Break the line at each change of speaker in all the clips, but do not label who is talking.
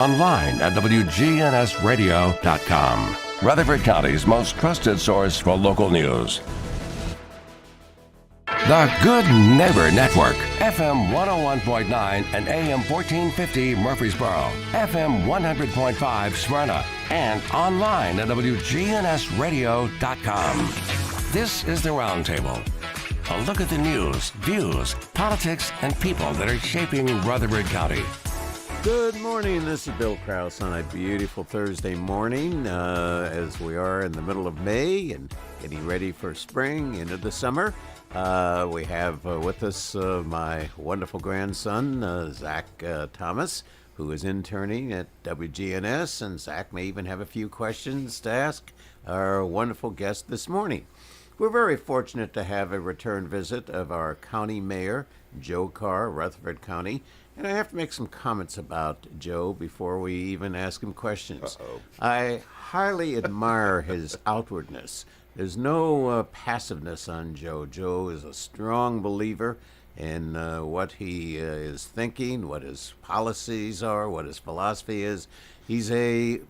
Online at WGNSradio.com. Rutherford County's most trusted source for local news. The Good Neighbor Network, FM 101.9 and AM 1450 Murfreesboro, FM 100.5 Smyrna, and online at WGNSradio.com. This is the Roundtable. A look at the news, views, politics, and people that are shaping Rutherford County.
Good morning. This is Bill Krause on a beautiful Thursday morning as we are in the middle of May and getting ready for spring into the summer. We have with us my wonderful grandson, Zach Thomas, who is interning at WGNS, and Zach may even have a few questions to ask our wonderful guest this morning. We're very fortunate to have a return visit of our county mayor, Joe Carr, Rutherford County. And I have to make some comments about Joe before we even ask him questions. I highly admire his outwardness. There's no passiveness on Joe. Joe is a strong believer in what he is thinking, what his policies are, what his philosophy is. He's a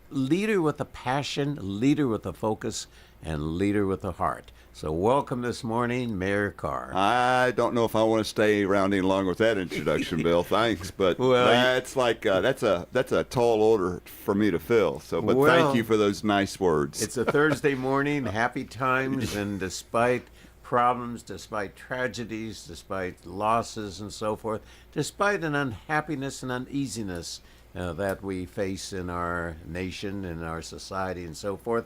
leader with a passion, leader with a focus, and leader with a heart. So welcome this morning, Mayor Carr.
I don't know if I want to stay around any longer with that introduction, Bill. Thanks, but that's like that's a tall order for me to fill. So, but thank you for those nice words.
It's a Thursday morning, happy times, and despite problems, despite tragedies, despite losses and so forth, despite an unhappiness and uneasiness that we face in our nation, in our society, and so forth.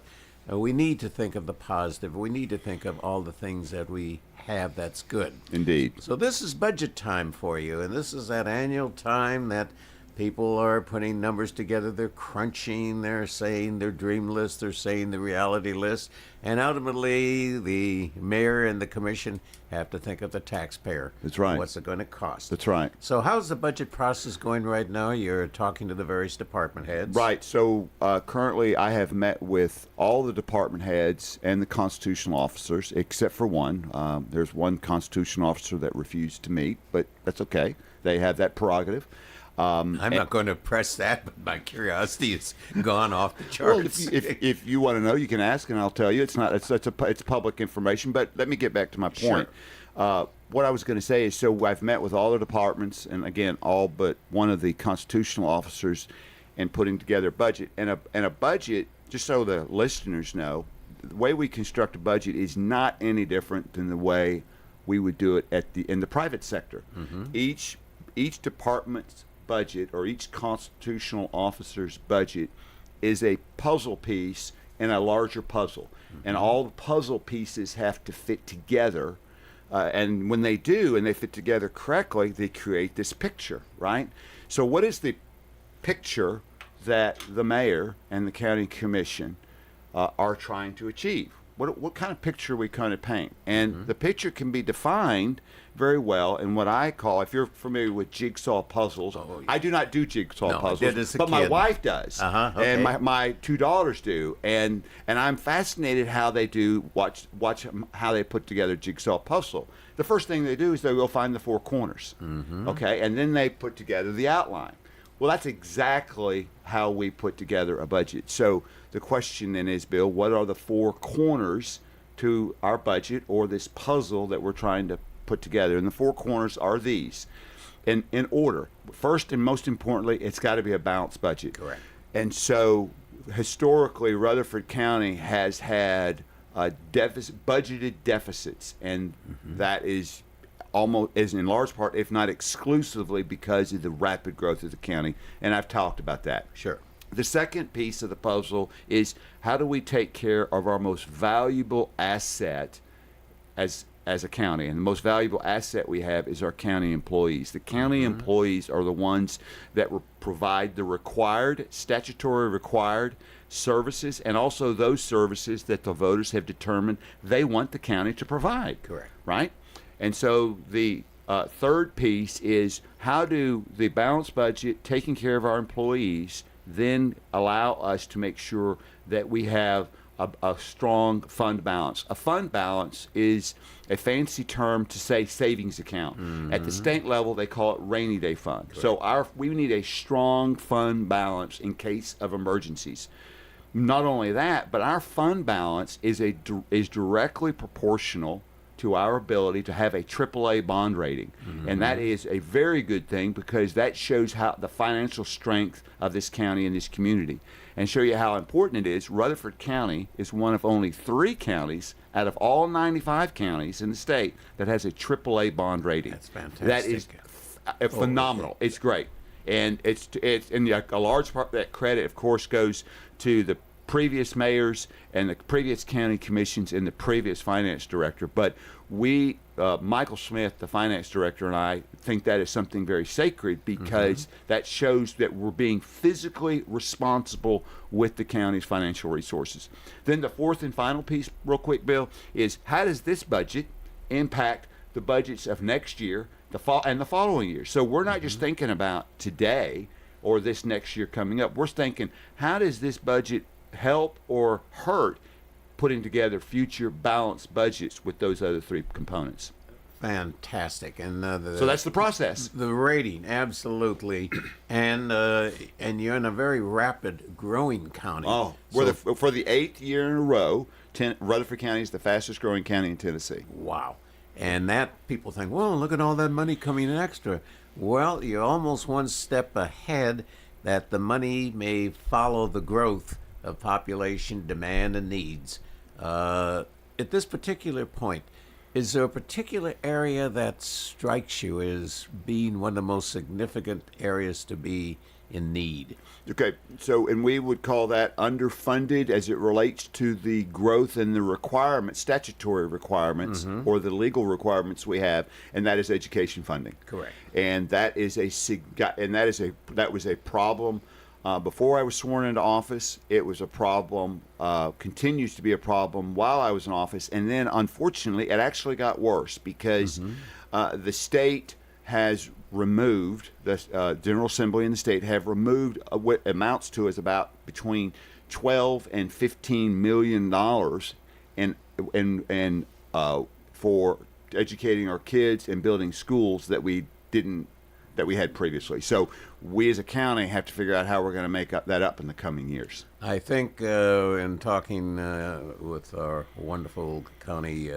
We need to think of the positive. We need to think of all the things that we have that's good.
Indeed.
So this is budget time for you, and this is that annual time that people are putting numbers together. They're crunching, they're saying their dream list, they're saying the reality list, and ultimately the mayor and the commission have to think of the taxpayer.
That's right.
What's it going to cost?
That's right.
So how's the budget process going right now? You're talking to the various department heads.
Right. So currently I have met with all the department heads and the constitutional officers, except for one. There's one constitutional officer that refused to meet, but that's okay. They have that prerogative.
I'm not going to press that, but my curiosity has gone off the charts.
Well, if you want to know, you can ask, and I'll tell you. It's public information. But let me get back to my point. Sure. What I was going to say is, so I've met with all the departments, and again, all but one of the constitutional officers, in putting together a budget. And a budget, just so the listeners know, the way we construct a budget is not any different than the way we would do it in the private sector. Mm-hmm. Each department's budget, or each constitutional officer's budget, is a puzzle piece in a larger puzzle. Mm-hmm. And all the puzzle pieces have to fit together. And when they do, and they fit together correctly, they create this picture, right? So what is the picture that the mayor and the county commission are trying to achieve? What kind of picture are we kind of paint? And the picture can be defined very well in what I call, if you're familiar with jigsaw puzzles, I do not do jigsaw puzzles, but my wife does, and my two daughters do, and I'm fascinated how they do, watch how they put together jigsaw puzzle. The first thing they do is they will find the four corners, okay, and then they put together the outline. Well, that's exactly how we put together a budget. So the question then is, Bill, what are the four corners to our budget, or this puzzle that we're trying to put together? And the four corners are these, in order. First and most importantly, it's got to be a balanced budget.
Correct.
And so historically, Rutherford County has had budgeted deficits, and that is in large part, if not exclusively, because of the rapid growth of the county, and I've talked about that.
Sure.
The second piece of the puzzle is, how do we take care of our most valuable asset as a county? And the most valuable asset we have is our county employees. The county employees are the ones that provide the statutory required services, and also those services that the voters have determined they want the county to provide.
Correct.
Right? And so the third piece is, how do the balanced budget, taking care of our employees, then allow us to make sure that we have a strong fund balance. A fund balance is a fancy term to say savings account. At the state level, they call it rainy day fund. Correct. So we need a strong fund balance in case of emergencies. Not only that, but our fund balance is directly proportional to our ability to have a AAA bond rating. And that is a very good thing because that shows how the financial strength of this county and this community. And show you how important it is, Rutherford County is one of only 3 counties out of all 95 counties in the state that has a AAA bond rating.
That's fantastic.
That is phenomenal. It's great. And a large part of that credit, of course, goes to the previous mayors and the previous county commissions and the previous finance director. But we, Michael Smith, the finance director, and I think that is something very sacred because that shows that we're being physically responsible with the county's financial resources. Then the fourth and final piece, real quick, Bill, is how does this budget impact the budgets of next year and the following year? So we're not just thinking about today or this next year coming up. We're thinking, how does this budget help or hurt putting together future balanced budgets with those other 3 components?
Fantastic. And
so that's the process.
The rating, absolutely. And you're in a very rapid growing county.
Oh, for the 8th year in a row, Rutherford County is the fastest growing county in Tennessee.
Wow. And that people think, well, look at all that money coming in extra. Well, you're almost one step ahead that the money may follow the growth of population, demand, and needs. At this particular point, is there a particular area that strikes you as being one of the most significant areas to be in need?
Okay, and we would call that underfunded as it relates to the growth and the requirements, statutory requirements, or the legal requirements we have, and that is education funding.
Correct.
And that was a problem. Before I was sworn into office, it was a problem, continues to be a problem while I was in office. And then, unfortunately, it actually got worse because the state has removed, the General Assembly in the state have removed what amounts to is about between $12 and $15 million for educating our kids and building schools that we had previously. So we as a county have to figure out how we're going to make that up in the coming years.
I think in talking with our wonderful county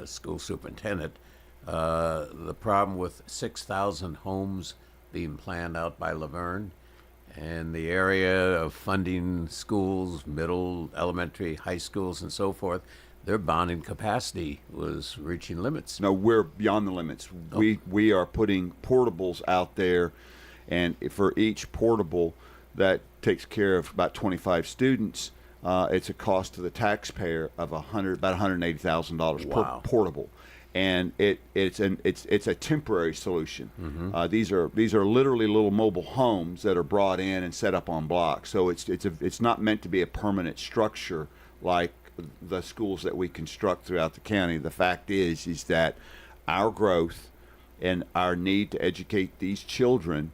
school superintendent, the problem with 6,000 homes being planned out by Laverne and the area of funding schools, middle, elementary, high schools, and so forth, their bonding capacity was reaching limits.
No, we're beyond the limits. Oh. We are putting portables out there, and for each portable that takes care of about 25 students, it's a cost to the taxpayer of about $180,000 per portable, and it's a temporary solution. These are literally little mobile homes that are brought in and set up on blocks. So it's not meant to be a permanent structure like the schools that we construct throughout the county. The fact is that our growth and our need to educate these children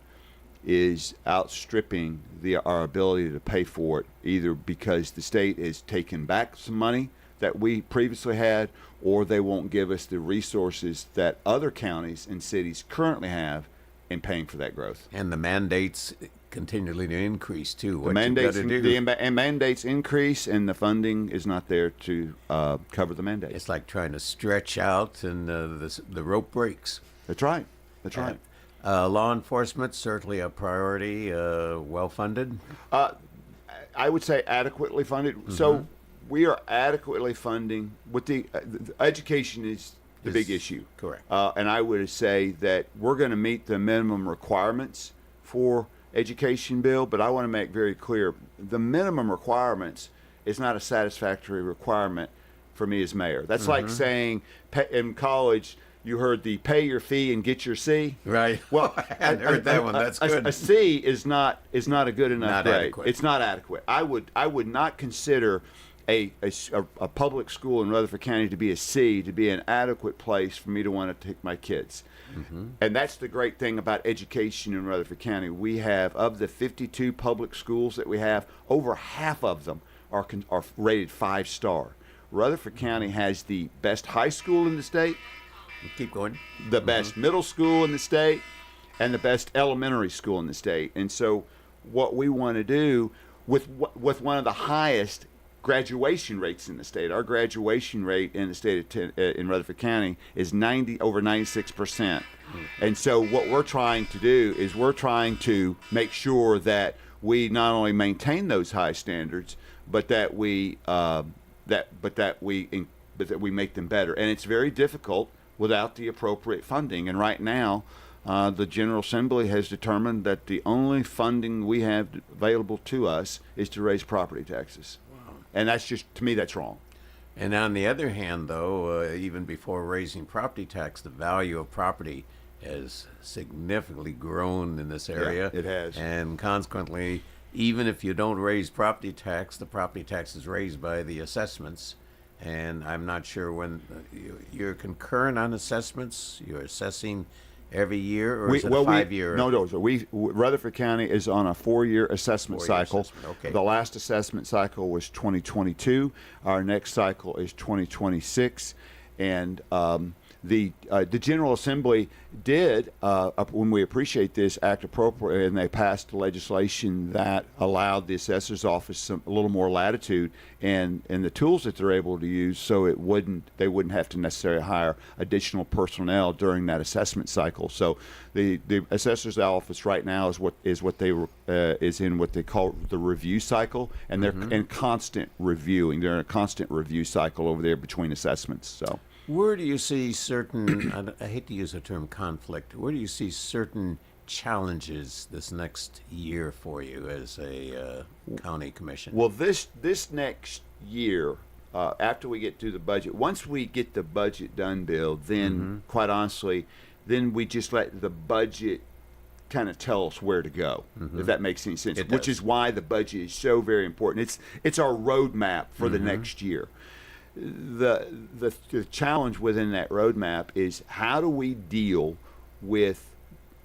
is outstripping our ability to pay for it, either because the state is taking back some money that we previously had, or they won't give us the resources that other counties and cities currently have in paying for that growth.
And the mandates continually to increase too.
The mandates increase, and the funding is not there to cover the mandate.
It's like trying to stretch out, and the rope breaks.
That's right. That's right.
Law enforcement, certainly a priority. Well funded.
I would say adequately funded. So we are adequately funding. With the education is the big issue.
Correct.
And I would say that we're going to meet the minimum requirements for education bill, but I want to make very clear the minimum requirements is not a satisfactory requirement for me as mayor. That's like saying in college you heard the pay your fee and get your C.
Right.
Well,
I hadn't heard that one. That's good.
A C is not a good enough grade.
Adequate.
It's not adequate. I would not consider a public school in Rutherford County to be a C, to be an adequate place for me to want to take my kids. And that's the great thing about education in Rutherford County. We have, of the 52 public schools that we have, over half of them are rated 5-star. Rutherford County has the best high school in the state,
Keep going.
the best middle school in the state, and the best elementary school in the state. And so what we want to do with one of the highest graduation rates in the state, our graduation rate in the state of in Rutherford County is over 96%. And so what we're trying to do is we're trying to make sure that we not only maintain those high standards, but that we make them better. And it's very difficult without the appropriate funding. And right now, the General Assembly has determined that the only funding we have available to us is to raise property taxes. Wow. And that's just, to me, that's wrong.
And on the other hand, though, even before raising property tax, the value of property has significantly grown in this area.
Yeah, it has.
And consequently, even if you don't raise property tax, the property tax is raised by the assessments. And I'm not sure when you're concurrent on assessments. You're assessing every year, or is it a 5-year?
No. Rutherford County is on a 4-year assessment cycle.
Okay.
The last assessment cycle was 2022. Our next cycle is 2026, and the General Assembly did, when we appreciate this, act appropriately, and they passed legislation that allowed the assessor's office a little more latitude and the tools that they're able to use, so they wouldn't have to necessarily hire additional personnel during that assessment cycle. So the assessor's office right now is in what they call the review cycle, and they're in constant reviewing. They're in a constant review cycle over there between assessments. So.
Where do you see certain, I hate to use the term conflict, where do you see certain challenges this next year for you as a county commission?
Well, this next year, after we get through the budget, once we get the budget done, Bill, then quite honestly, then we just let the budget kind of tell us where to go, if that makes any sense, which is why the budget is so very important. It's our roadmap for the next year. The challenge within that roadmap is how do we deal with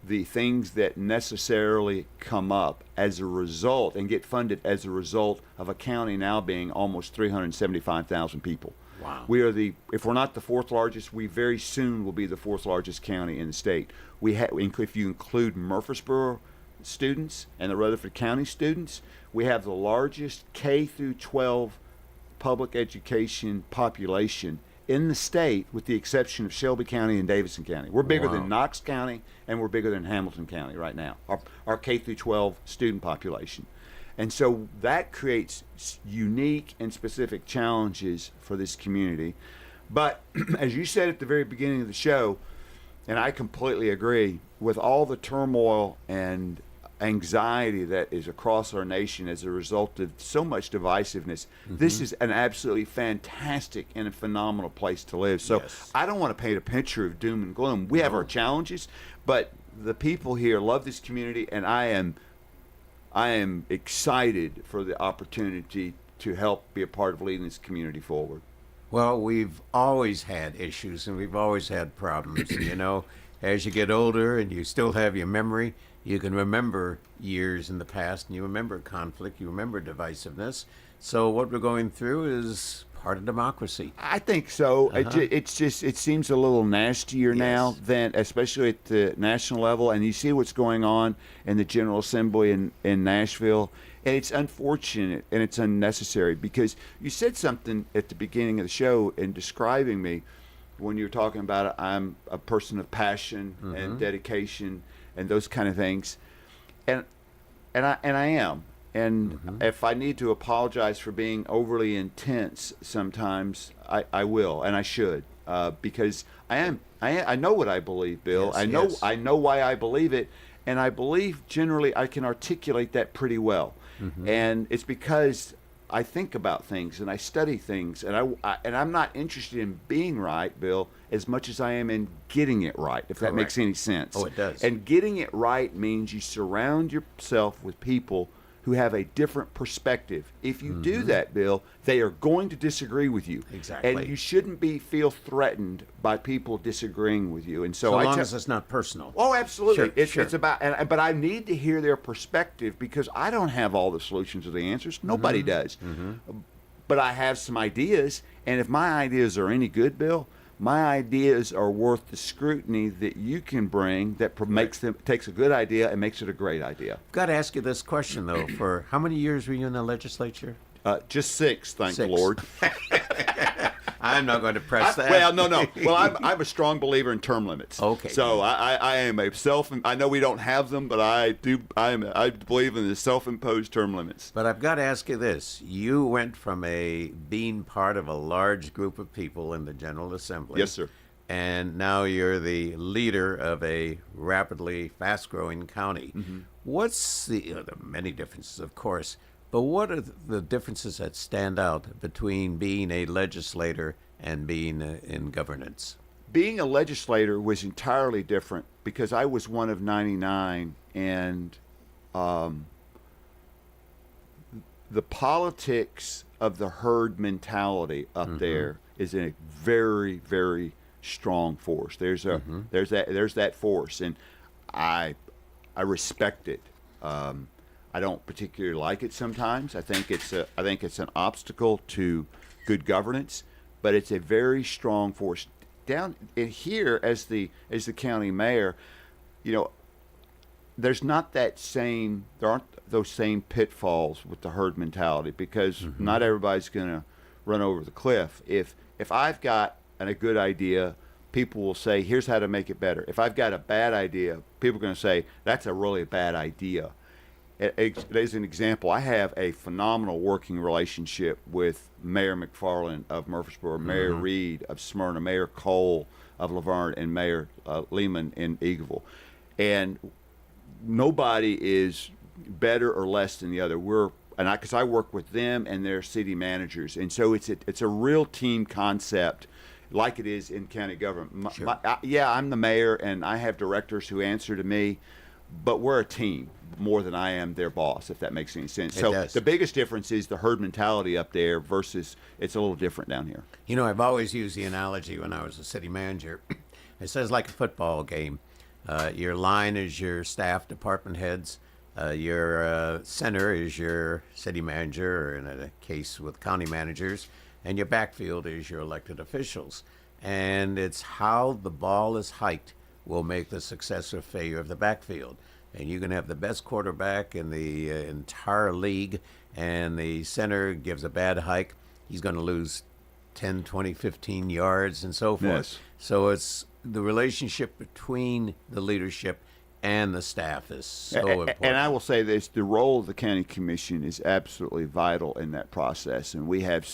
the things that necessarily come up as a result and get funded as a result of a county now being almost 375,000 people.
Wow.
We are if we're not the fourth largest, we very soon will be the fourth largest county in the state. If you include Murfreesboro students and the Rutherford County students, we have the largest K through 12 public education population in the state, with the exception of Shelby County and Davidson County. We're bigger than Knox County, and we're bigger than Hamilton County right now, our K through 12 student population. And so that creates unique and specific challenges for this community. But as you said at the very beginning of the show, and I completely agree, with all the turmoil and anxiety that is across our nation as a result of so much divisiveness, this is an absolutely fantastic and a phenomenal place to live. So I don't want to paint a picture of doom and gloom. We have our challenges, but the people here love this community, and I am excited for the opportunity to help be a part of leading this community forward.
Well, we've always had issues and we've always had problems. You know, as you get older and you still have your memory, you can remember years in the past, and you remember conflict, you remember divisiveness. So what we're going through is part of democracy. I
think so. It seems a little nastier now than, especially at the national level. And you see what's going on in the General Assembly in Nashville. And it's unfortunate and it's unnecessary, because you said something at the beginning of the show in describing me when you were talking about it. I'm a person of passion and dedication and those kind of things, and I am. And if I need to apologize for being overly intense sometimes, I will, and I should, because I know what I believe, Bill. I know why I believe it, and I believe generally I can articulate that pretty well. And it's because I think about things and I study things, and I'm not interested in being right, Bill, as much as I am in getting it right, if that makes any sense.
Oh, it does.
And getting it right means you surround yourself with people who have a different perspective. If you do that, Bill, they are going to disagree with you.
Exactly.
And you shouldn't feel threatened by people disagreeing with you. And so,
long as it's not personal.
Oh, absolutely.
Sure.
It's about, but I need to hear their perspective because I don't have all the solutions or the answers. Nobody does. But I have some ideas, and if my ideas are any good, Bill, my ideas are worth the scrutiny that you can bring that takes a good idea and makes it a great idea.
Got to ask you this question, though. For how many years were you in the legislature?
Just 6, thank the
6.
Lord.
I'm not going to press that.
Well, no. Well, I'm a strong believer in term limits.
Okay.
So I am I know we don't have them, but I believe in the self-imposed term limits.
But I've got to ask you this. You went from being part of a large group of people in the General Assembly.
Yes, sir.
And now you're the leader of a rapidly fast-growing county. What's there are many differences, of course, but what are the differences that stand out between being a legislator and being in governance?
Being a legislator was entirely different because I was one of 99, and the politics of the herd mentality up there is a very, very strong force. There's that force, and I respect it. I don't particularly like it sometimes. I think it's an obstacle to good governance, but it's a very strong force. Down in here, as the county mayor, there aren't those same pitfalls with the herd mentality because not everybody's going to run over the cliff. If I've got a good idea, people will say, here's how to make it better. If I've got a bad idea, people are going to say, that's a really bad idea. As an example, I have a phenomenal working relationship with Mayor McFarland of Murfreesboro, Mayor Reed of Smyrna, Mayor Cole of Laverne, and Mayor Lehman in Eagleville. And nobody is better or less than the other. Because I work with them and their city managers, and so it's a real team concept, like it is in county government.
Sure.
I'm the mayor, and I have directors who answer to me, but we're a team more than I am their boss, if that makes any sense.
It
so
does.
The biggest difference is the herd mentality up there versus it's a little different down here.
I've always used the analogy when I was a city manager. It says like a football game. Your line is your staff department heads. Your center is your city manager, or in a case with county managers, and your backfield is your elected officials. And it's how the ball is hiked will make the success or failure of the backfield. And you can have the best quarterback in the entire league, and the center gives a bad hike. He's going to lose 10, 20, 15 yards and so forth.
Yes.
So it's the relationship between the leadership and the staff is so important.
And I will say this, the role of the county commission is absolutely vital in that process. And we have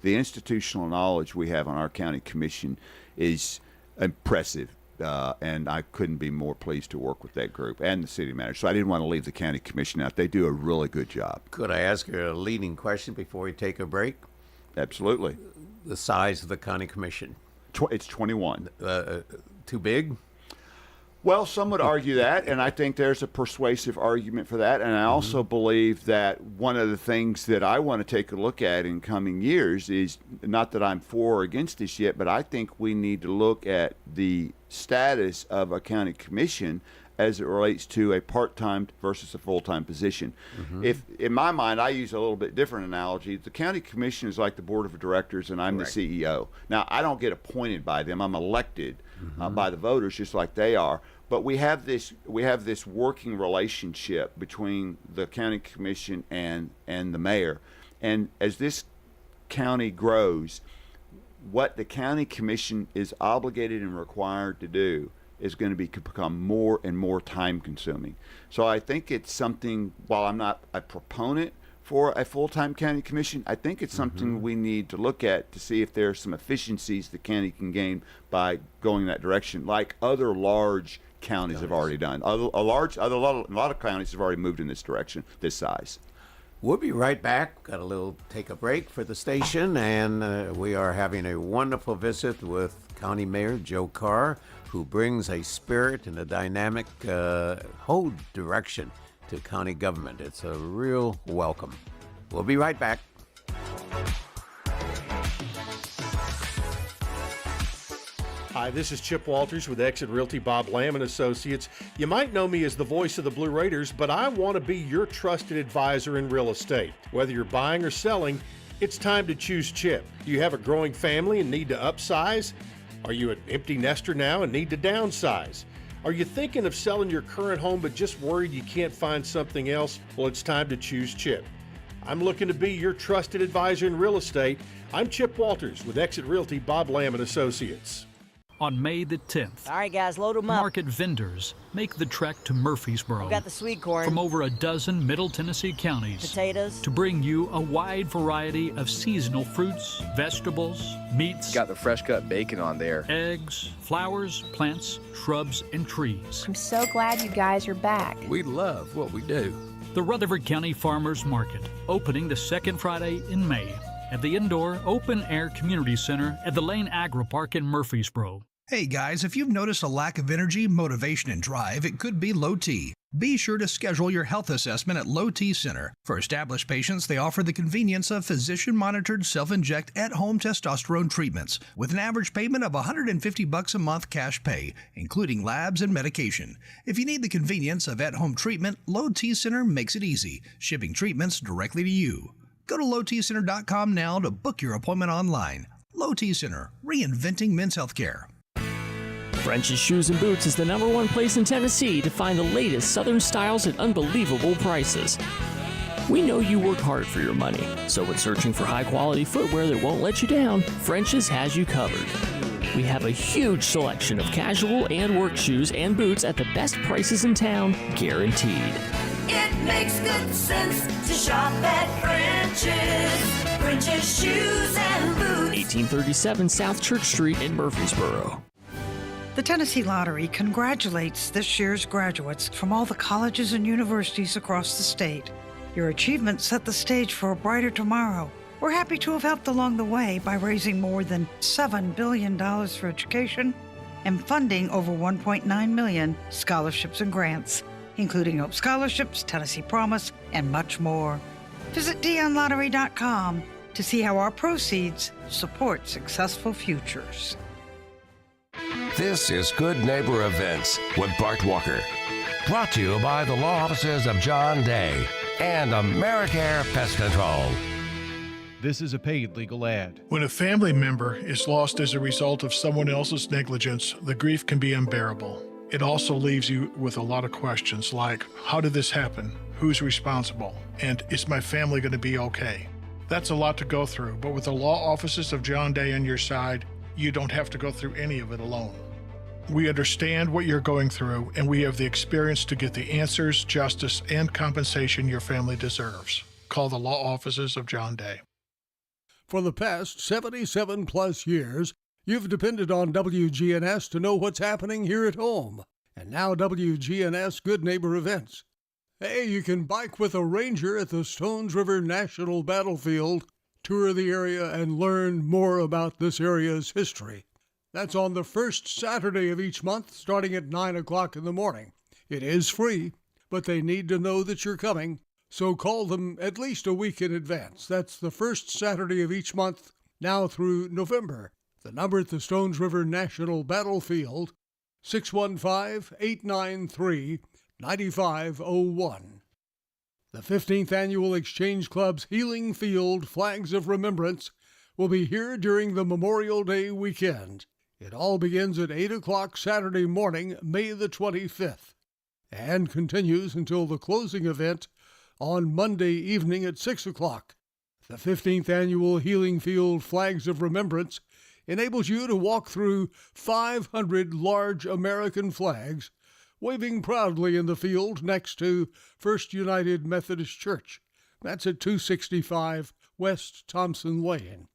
the institutional knowledge we have on our county commission is impressive. And I couldn't be more pleased to work with that group and the city manager. So I didn't want to leave the county commission out. They do a really good job.
Could I ask you a leading question before we take a break?
Absolutely.
The size of the county commission.
It's 21.
Too big?
Well, some would argue that, and I think there's a persuasive argument for that. And I also believe that one of the things that I want to take a look at in coming years is, not that I'm for or against this yet, but I think we need to look at the status of a county commission as it relates to a part-time versus a full-time position. If, in my mind, I use a little bit different analogy. The county commission is like the board of directors, and I'm
Correct.
the CEO. Now, I don't get appointed by them. I'm elected by the voters, just like they are. But we have this working relationship between the county commission and the mayor. And as this county grows, what the county commission is obligated and required to do is going to become more and more time consuming. So I think it's something, while I'm not a proponent for a full-time county commission, I think it's something we need to look at to see if there are some efficiencies the county can gain by going in that direction, like other large counties have already done. A lot of counties have already moved in this direction, this size.
We'll be right back. Got a take a break for the station, and we are having a wonderful visit with County Mayor Joe Carr, who brings a spirit and a dynamic whole direction to county government. It's a real welcome. We'll be right back.
Hi, this is Chip Walters with Exit Realty Bob Lamb & Associates. You might know me as the voice of the Blue Raiders, but I want to be your trusted advisor in real estate. Whether you're buying or selling, it's time to choose Chip. Do you have a growing family and need to upsize? Are you an empty nester now and need to downsize? Are you thinking of selling your current home but just worried you can't find something else? Well, it's time to choose Chip. I'm looking to be your trusted advisor in real estate. I'm Chip Walters with Exit Realty Bob Lamb & Associates.
On May the 10th,
all right, guys, load them up.
market vendors make the trek to Murfreesboro.
We've got the sweet corn.
From over a dozen Middle Tennessee counties.
Potatoes.
To bring you a wide variety of seasonal fruits, vegetables, meats.
Got the fresh cut bacon on there.
Eggs, flowers, plants, shrubs, and trees.
I'm so glad you guys are back.
We love what we do.
The Rutherford County Farmers Market, opening the second Friday in May at the indoor open-air community center at the Lane Agri Park in Murfreesboro.
Hey guys, if you've noticed a lack of energy, motivation, and drive, it could be low T. Be sure to schedule your health assessment at Low T Center. For established patients, they offer the convenience of physician-monitored self-inject at-home testosterone treatments with an average payment of $150 a month cash pay, including labs and medication. If you need the convenience of at-home treatment, Low T Center makes it easy, shipping treatments directly to you. Go to lowtcenter.com now to book your appointment online. Low T Center, reinventing men's healthcare.
French's Shoes and Boots is the #1 place in Tennessee to find the latest Southern styles at unbelievable prices. We know you work hard for your money, so when searching for high-quality footwear that won't let you down, French's has you covered. We have a huge selection of casual and work shoes and boots at the best prices in town, guaranteed.
It makes good sense to shop at French's. French's Shoes and Boots.
1837 South Church Street in Murfreesboro.
The Tennessee Lottery congratulates this year's graduates from all the colleges and universities across the state. Your achievements set the stage for a brighter tomorrow. We're happy to have helped along the way by raising more than $7 billion for education and funding over $1.9 million scholarships and grants, including Hope Scholarships, Tennessee Promise, and much more. Visit DionLottery.com to see how our proceeds support successful futures.
This is Good Neighbor Events with Bart Walker. Brought to you by the law offices of John Day and AmeriCare Pest Control.
This is a paid legal ad.
When a family member is lost as a result of someone else's negligence, the grief can be unbearable. It also leaves you with a lot of questions like, how did this happen? Who's responsible? And is my family going to be okay? That's a lot to go through, but with the law offices of John Day on your side, you don't have to go through any of it alone. We understand what you're going through, and we have the experience to get the answers, justice, and compensation your family deserves. Call the law offices of John Day.
For the past 77-plus years, you've depended on WGNS to know what's happening here at home. And now WGNS Good Neighbor Events. Hey, you can bike with a ranger at the Stones River National Battlefield, tour the area, and learn more about this area's history. That's on the first Saturday of each month, starting at 9 o'clock in the morning. It is free, but they need to know that you're coming, so call them at least a week in advance. That's the first Saturday of each month, now through November. The number at the Stones River National Battlefield, 615-893-9501. The 15th Annual Exchange Club's Healing Field Flags of Remembrance will be here during the Memorial Day weekend. It all begins at 8 o'clock Saturday morning, May the 25th, and continues until the closing event on Monday evening at 6 o'clock. The 15th Annual Healing Field Flags of Remembrance enables you to walk through 500 large American flags, waving proudly in the field next to First United Methodist Church. That's at 265 West Thompson Lane.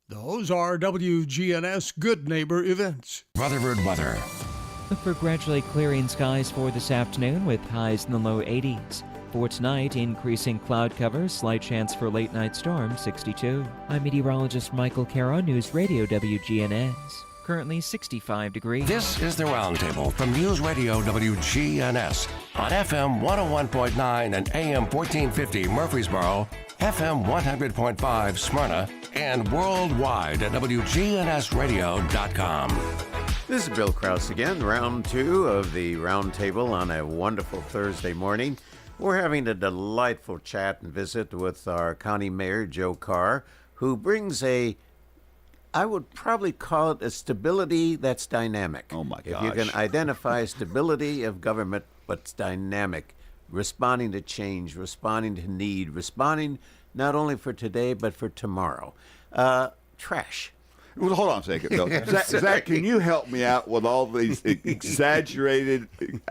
Those are WGNS Good Neighbor Events.
Rutherford weather.
Look for gradually clearing skies for this afternoon with highs in the low 80s. For tonight, increasing cloud cover, slight chance for late night storms, 62. I'm meteorologist Michael Carr, News Radio WGNS. Currently 65 degrees.
This is the Roundtable from News Radio WGNS. on FM 101.9 and AM 1450 Murfreesboro, FM 100.5 Smyrna, and worldwide at WGNSradio.com.
This is Bill Krause again, round 2 of the Roundtable on a wonderful Thursday morning. We're having a delightful chat and visit with our County Mayor, Joe Carr, who brings I would probably call it a stability that's dynamic.
Oh, my gosh.
If you can identify stability of government, but it's dynamic, responding to change, responding to need, responding not only for today, but for tomorrow. Trash.
Well, hold on a second, Bill. Zach, can you help me out with all these exaggerated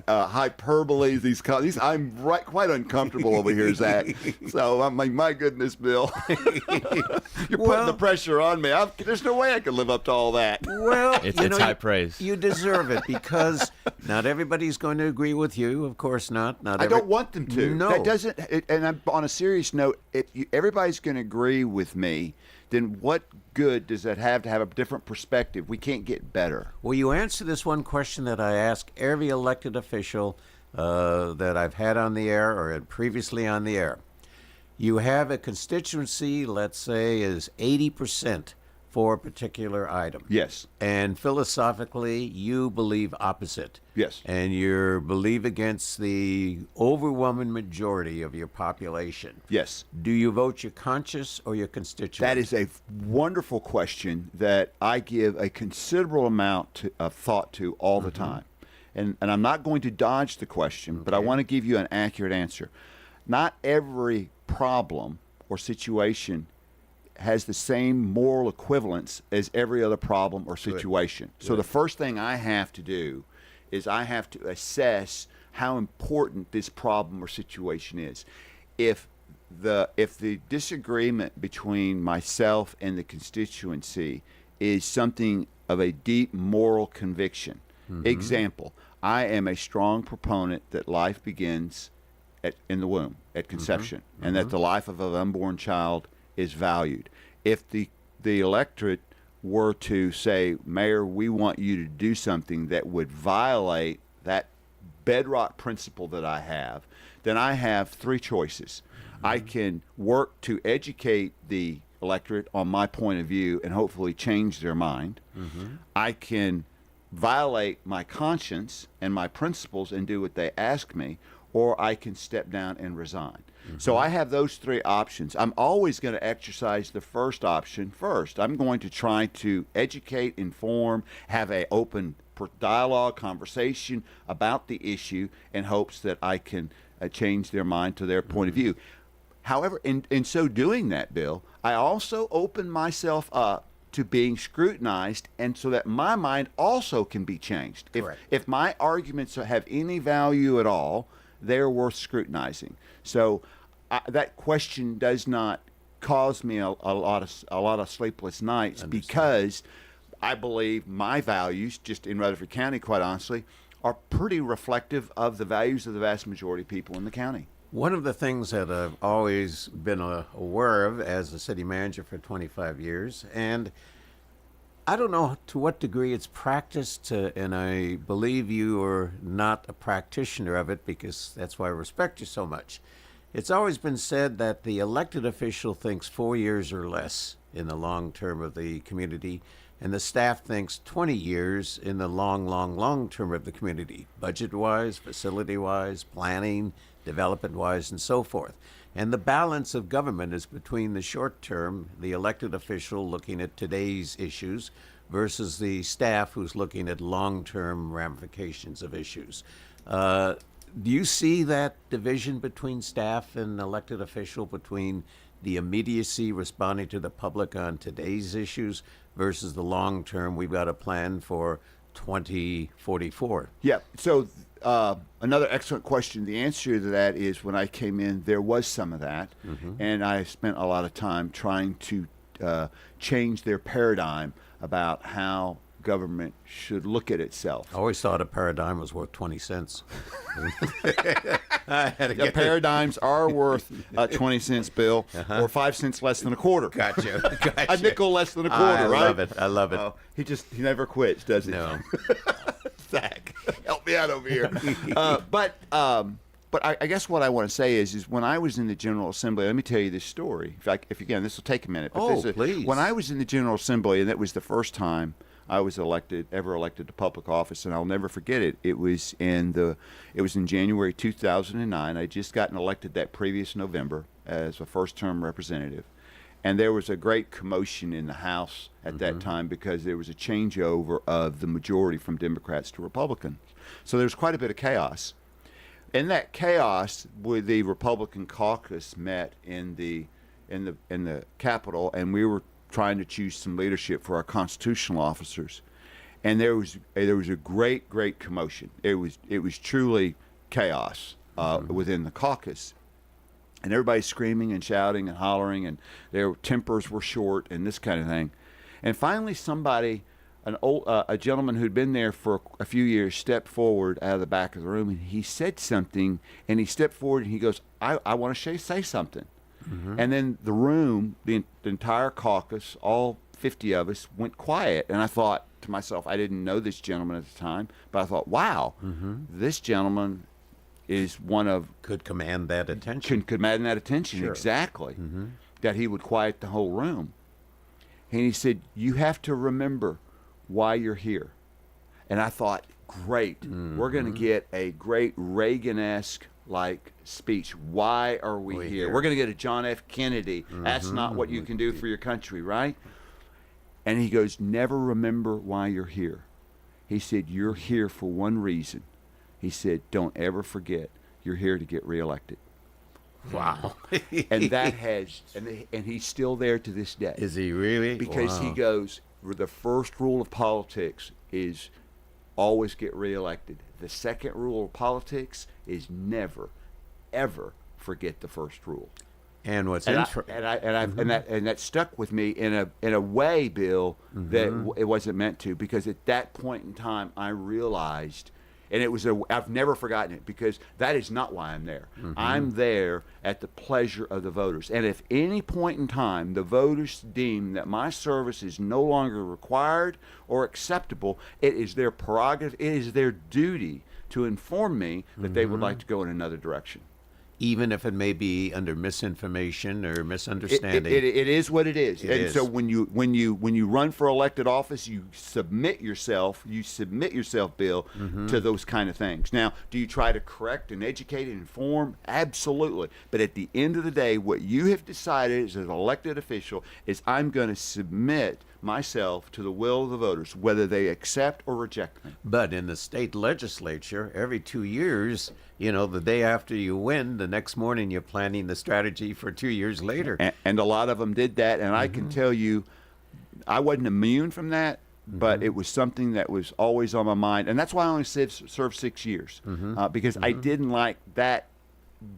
hyperboles? I'm quite uncomfortable over here, Zach. So I'm like, my goodness, Bill, you're putting the pressure on me. There's no way I can live up to all that.
Well,
it's high praise.
You deserve it because not everybody's going to agree with you. Of course not.
I don't want them to.
No.
That doesn't. And on a serious note, if everybody's going to agree with me, then what good does that have to have a different perspective? We can't get better.
Well, you answer this one question that I ask every elected official that I've had on the air or had previously on the air. You have a constituency, let's say, is 80% for a particular item.
Yes.
And philosophically, you believe opposite.
Yes.
And you believe against the overwhelming majority of your population.
Yes.
Do you vote your conscience or your constituents?
That is a wonderful question that I give a considerable amount of thought to all the time. And I'm not going to dodge the question, but I want to give you an accurate answer. Not every problem or situation has the same moral equivalence as every other problem or situation. Good. So the first thing I have to do is I have to assess how important this problem or situation is. If the disagreement between myself and the constituency is something of a deep moral conviction. Example, I am a strong proponent that life begins in the womb, at conception, and that the life of an unborn child is valued. If the electorate were to say, Mayor, we want you to do something that would violate that bedrock principle that I have, then I have 3 choices. I can work to educate the electorate on my point of view and hopefully change their mind. I can violate my conscience and my principles and do what they ask me, or I can step down and resign. So I have those 3 options. I'm always going to exercise the first option first. I'm going to try to educate, inform, have an open dialogue, conversation about the issue in hopes that I can change their mind to their point of view. However, in so doing that, Bill, I also open myself up to being scrutinized, and so that my mind also can be changed. If my arguments have any value at all, they're worth scrutinizing. So that question does not cause me a lot of sleepless nights because I believe my values, just in Rutherford County, quite honestly, are pretty reflective of the values of the vast majority of people in the county.
One of the things that I've always been aware of as a city manager for 25 years, and I don't know to what degree it's practiced, and I believe you are not a practitioner of it because that's why I respect you so much. It's always been said that the elected official thinks 4 years or less in the long term of the community, and the staff thinks 20 years in the long term of the community, budget-wise, facility-wise, planning, development-wise, and so forth. And the balance of government is between the short term, the elected official looking at today's issues, versus the staff who's looking at long-term ramifications of issues. Do you see that division between staff and elected official, between the immediacy responding to the public on today's issues versus the long term, we've got a plan for 2044?
Yeah, so another excellent question. The answer to that is when I came in, there was some of that, and I spent a lot of time trying to change their paradigm about how government should look at itself.
I always thought a paradigm was worth 20 cents.
The paradigms are worth 20 cents, Bill, or 5 cents less than a quarter.
Gotcha.
A nickel less than a quarter, right?
I love it.
He never quits, does he?
No.
Zach, help me out over here. But I guess what I want to say is when I was in the General Assembly, let me tell you this story. If again, this will take a minute. But
please.
When I was in the General Assembly, and that was the first time I was ever elected to public office, and I'll never forget it. It was in January 2009. I just gotten elected that previous November as a first-term representative, and there was a great commotion in the House at that time because there was a changeover of the majority from Democrats to Republicans. So there was quite a bit of chaos. In that chaos, the Republican caucus met in the Capitol, and we were trying to choose some leadership for our constitutional officers, and there was a great commotion. It was truly chaos within the caucus, and everybody's screaming and shouting and hollering, and their tempers were short and this kind of thing. And finally, a gentleman who'd been there for a few years stepped forward out of the back of the room, and he said something, and he stepped forward and he goes, I want to say something. And then the room, the entire caucus, all 50 of us, went quiet. And I thought to myself, I didn't know this gentleman at the time, but I thought, wow, this gentleman is one of...
Could command that attention.
Could command that attention,
Sure.
exactly. That he would quiet the whole room. And he said, you have to remember why you're here. And I thought, great, we're going to get a great Reagan-esque speech. Why are we here? We're going to get a John F. Kennedy. That's not what you can do for your country, right? And he goes, never remember why you're here. He said, you're here for one reason. He said, don't ever forget, you're here to get reelected.
Wow.
And that and he's still there to this day.
Is he really?
Because he goes, the first rule of politics is always get reelected. The second rule of politics is never, ever forget the first rule.
And what's
and
interesting,
that stuck with me in a way, Bill, that it wasn't meant to, because at that point in time I realized, and I've never forgotten it, because that is not why I'm there. I'm there at the pleasure of the voters. And if any point in time the voters deem that my service is no longer required or acceptable, it is their prerogative, it is their duty to inform me that they would like to go in another direction.
Even if it may be under misinformation or misunderstanding.
It is what it is.
So
when you run for elected office, you submit yourself, Bill, to those kind of things. Now, do you try to correct and educate and inform? Absolutely. But at the end of the day, what you have decided as an elected official is I'm going to submit myself to the will of the voters, whether they accept or reject me.
But in the state legislature, every 2 years, the day after you win, the next morning you're planning the strategy for 2 years later.
And a lot of them did that, and I can tell you, I wasn't immune from that, but it was something that was always on my mind. And that's why I only served 6 years, because I didn't like that,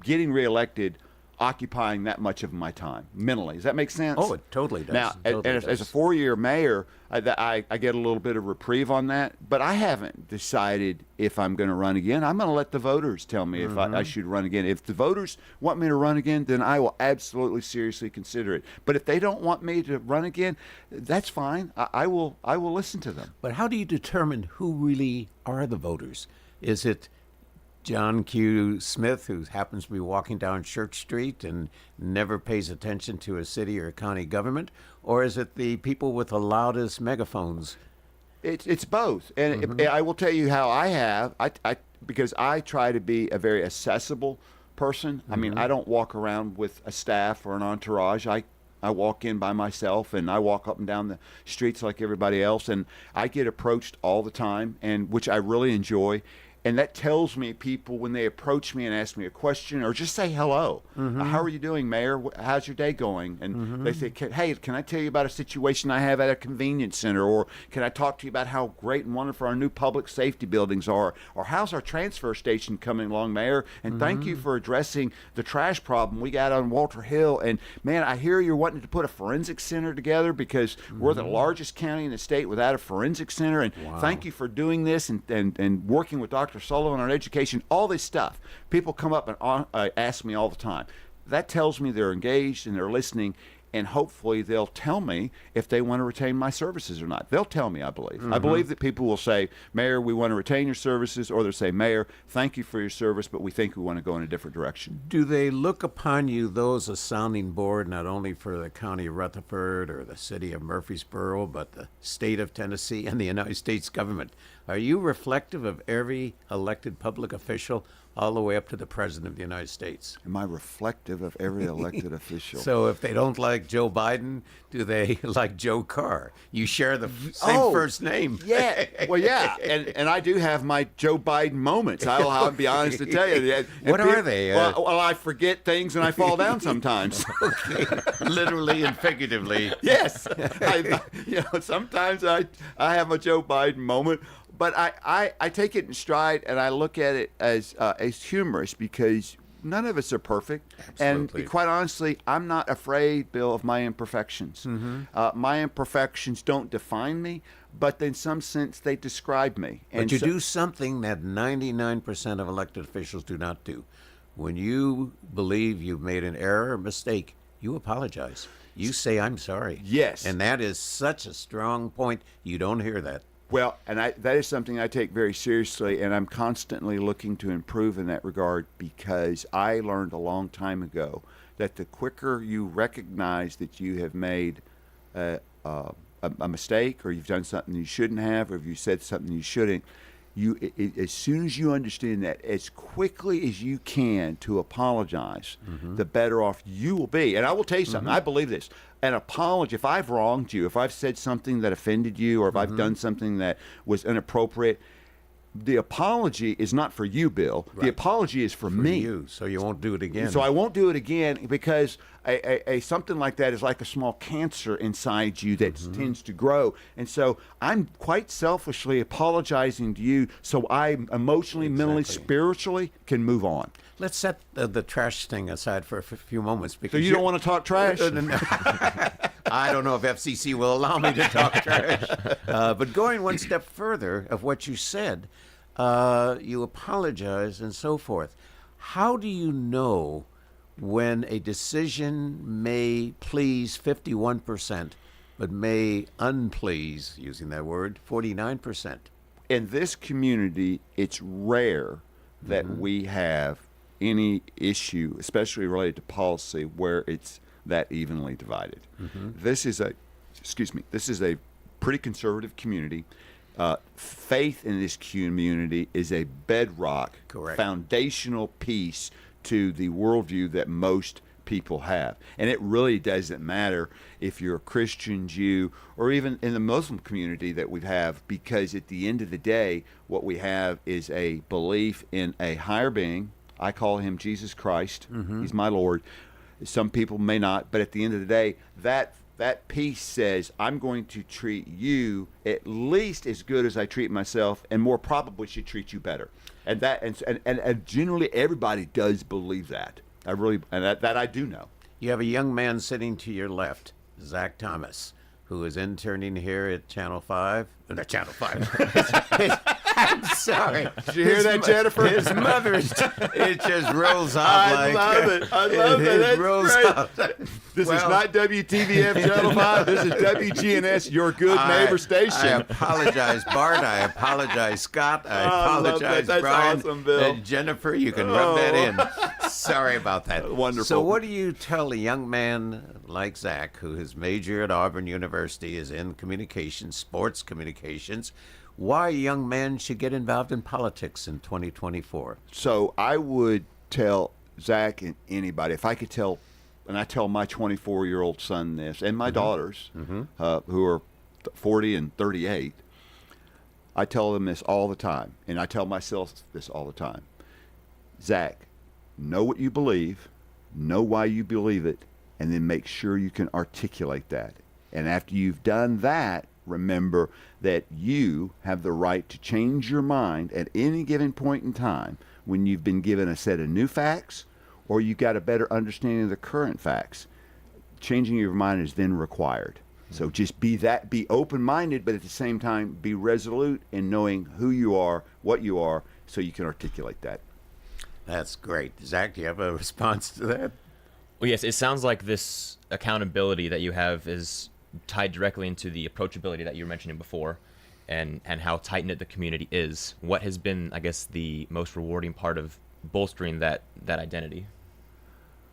getting reelected, occupying that much of my time mentally. Does that make sense?
Oh, it totally does.
Now, as a 4-year mayor, I get a little bit of reprieve on that, but I haven't decided if I'm going to run again. I'm going to let the voters tell me if I should run again. If the voters want me to run again, then I will absolutely seriously consider it. But if they don't want me to run again, that's fine. I will listen to them.
But how do you determine who really are the voters? Is it John Q. Smith, who happens to be walking down Church Street and never pays attention to a city or county government? Or is it the people with the loudest megaphones?
It's both. And I will tell you how I have, because I try to be a very accessible person. I mean, I don't walk around with a staff or an entourage. I walk in by myself, and I walk up and down the streets like everybody else, and I get approached all the time, and which I really enjoy. And that tells me people, when they approach me and ask me a question or just say hello, how are you doing, Mayor? How's your day going? And they say, hey, can I tell you about a situation I have at a convenience center? Or can I talk to you about how great and wonderful our new public safety buildings are? Or how's our transfer station coming along, Mayor? And thank you for addressing the trash problem we got on Walter Hill. And, man, I hear you're wanting to put a forensic center together because we're the largest county in the state without a forensic center. And thank you for doing this and working with Dr. Sullivan on education, all this stuff. People come up and ask me all the time. That tells me they're engaged and they're listening, and hopefully they'll tell me if they want to retain my services or not. They'll tell me, I believe. I believe that people will say, Mayor, we want to retain your services, or they'll say, Mayor, thank you for your service, but we think we want to go in a different direction.
Do they look upon you, those, a sounding board, not only for the county of Rutherford or the city of Murfreesboro, but the state of Tennessee and the United States government? Are you reflective of every elected public official all the way up to the President of the United States?
Am I reflective of every elected official?
So if they don't like Joe Biden, do they like Joe Carr? You share the same first name.
Yeah. Well, yeah. And I do have my Joe Biden moments. I'll be honest to tell you. And
what are they?
Well, I forget things and I fall down sometimes.
Okay. Literally and figuratively.
Yes. Sometimes I have a Joe Biden moment. But I take it in stride, and I look at it as humorous, because none of us are perfect.
Absolutely.
And quite honestly, I'm not afraid, Bill, of my imperfections. My imperfections don't define me, but in some sense they describe me.
But you do something that 99% of elected officials do not do. When you believe you've made an error or mistake, you apologize. You say, I'm sorry.
Yes.
And that is such a strong point. You don't hear that.
Well, and that is something I take very seriously, and I'm constantly looking to improve in that regard, because I learned a long time ago that the quicker you recognize that you have made a mistake, or you've done something you shouldn't have, or if you said something you shouldn't, as soon as you understand that, as quickly as you can to apologize, the better off you will be. And I will tell you something. I believe this. An apology, if I've wronged you, if I've said something that offended you, or if I've done something that was inappropriate, the apology is not for you, Bill. Right. The apology is for me.
You, so you won't do it again.
So I won't do it again, because a something like that is like a small cancer inside you that tends to grow. And so I'm quite selfishly apologizing to you so I emotionally, mentally, spiritually can move on.
Let's set the trash thing aside for a few moments. Because
so you don't want to talk trash?
I don't know if FCC will allow me to talk trash. But going one step further of what you said, you apologize and so forth. How do you know when a decision may please 51%, but may unplease, using that word, 49%?
In this community, it's rare that we have any issue, especially related to policy, where it's that evenly divided. This is a pretty conservative community. Faith in this community is a bedrock, foundational piece to the worldview that most people have. And it really doesn't matter if you're a Christian, Jew, or even in the Muslim community that we have, because at the end of the day, what we have is a belief in a higher being. I call him Jesus Christ. He's my Lord. Some people may not, but at the end of the day, that piece says, I'm going to treat you at least as good as I treat myself, and more probably should treat you better. And and generally everybody does believe that. That I do know.
You have a young man sitting to your left, Zach Thomas, who is interning here at Channel 5. Channel 5. I'm sorry.
Did you hear that, Jennifer?
His mother, it just rolls off
I love it. I love it. That's great. This is not WTVF Channel 5. This is WGNS, your good neighbor station.
I apologize, Bart. I apologize, Scott. I apologize,
That's
Brian.
Awesome, Bill.
And Jennifer, you can rub that in. Sorry about that.
Wonderful.
So what do you tell a young man like Zach, who his major at Auburn University is in communications, sports communications, why a young man should get involved in politics in 2024?
So I would tell Zach and anybody, if I could tell, and I tell my 24-year-old son this, and my daughters, who are 40 and 38, I tell them this all the time, and I tell myself this all the time. Zach, know what you believe, know why you believe it, and then make sure you can articulate that. And after you've done that, remember that you have the right to change your mind at any given point in time when you've been given a set of new facts or you've got a better understanding of the current facts. Changing your mind is then required. So just be open-minded, but at the same time be resolute in knowing who you are, what you are, so you can articulate that.
That's great. Zach, do you have a response to that?
Well, yes, it sounds like this accountability that you have is tied directly into the approachability that you were mentioning before, and how tight-knit the community is. What has been, I guess, the most rewarding part of bolstering that identity?